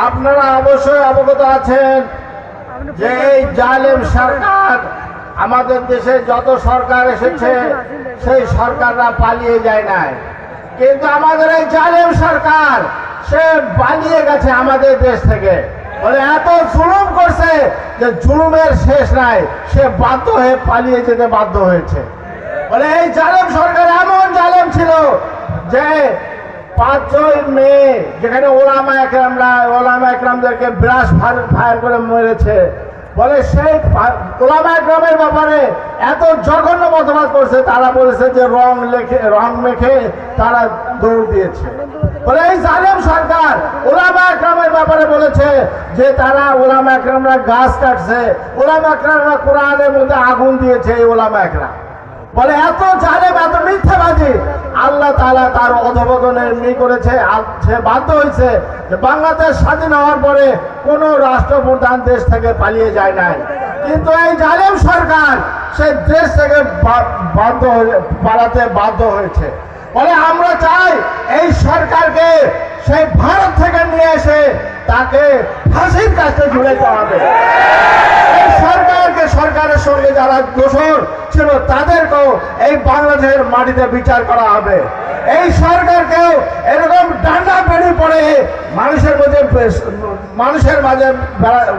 আপনারা অবশ্যই অবগত আছেন যে এই জালেম সরকার, আমাদের দেশে যত সরকার এসেছে সেই সরকাররা পালিয়ে যায় নাই, কিন্তু আমাদের এই জালেম সরকার সে পালিয়ে গেছে আমাদের দেশ থেকে। বলে এত জুলুম করছে যে জুলুমের শেষ নাই, সে বাধ্য হয়ে পালিয়ে যেতে বাধ্য হয়েছে। বলে এই জালেম সরকার এমন জালেম ছিল যে 5ই মে যেখানে ওলামা একরামদেরকে ব্রাশ ফায়ার করে মেরেছে, বলে সেই ওলামা একরামের ব্যাপারে এত জঘন্য মতবাদ করছে, তারা বলেছে যে রং মেখে তারা দৌড় দিয়েছে। বলে এই জালেম সরকার ওলামা একরামের ব্যাপারে বলেছে যে তারা ওলামা একরামরা গাছ কাটছে, ওলামা একরামরা কোরআনের মধ্যে আগুন দিয়েছে। এই ওলামা একরাম বলে এত জালেম, এত মিথ্যাবাদী, আল্লাহ তাআলা তার অধঃপতনে এমনি করেছে, সে বাধ্য হয়েছে যে বাংলাদেশ স্বাধীন হওয়ার পরে কোন রাষ্ট্রপ্রধান দেশ থেকে পালিয়ে যায় নাই, কিন্তু এই জালেম সরকার সে দেশ থেকে পালাতে বাধ্য হয়েছে। বলে আমরা চাই এই সরকারকে সেই ভারত থেকে নিয়ে এসে তাকে ফাঁসির কাছে ঝুলাইতে হবে। এই সরকারকে, সরকারের সঙ্গে যারা দোষর ছিল তাদেরকেও এই বাংলাদেশের মাটিতে বিচার করা হবে। এই সরকারকেও এরকম ডান্ডা বেড়ে পড়ে মানুষের মাঝে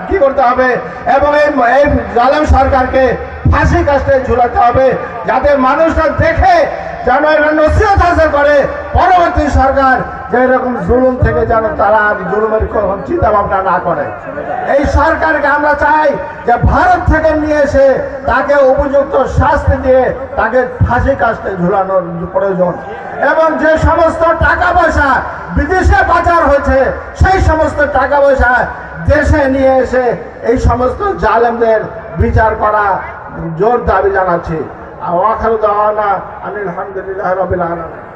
কি করতে হবে এবং এই জালেম সরকারকে ফাঁসি কাস্টে ঝুলাতে হবে, যাতে মানুষরা দেখে যেন এটা নসিহত হাসিল করে পরবর্তী সরকার যে এরকম জুলুম থেকে যেন তারা আর জুলুমের চিন্তা ভাবনা না করে। এই সরকারকে আমরা চাই যে ভারত থেকে নিয়ে এসে তাকে উপযুক্ত শাস্তি দিয়ে তাকে ফাঁসি কাস্টে ঝুলানোর প্রয়োজন, এবং যে সমস্ত টাকা পয়সা বিদেশে পাচার হয়েছে সেই সমস্ত টাকা পয়সা দেশে নিয়ে এসে এই সমস্ত জালেমদের বিচার করা জোর দাবি জানাচ্ছি। আওয়াখারু দাওয়ানা আলহামদুলিল্লাহি রাব্বিল আলামিন।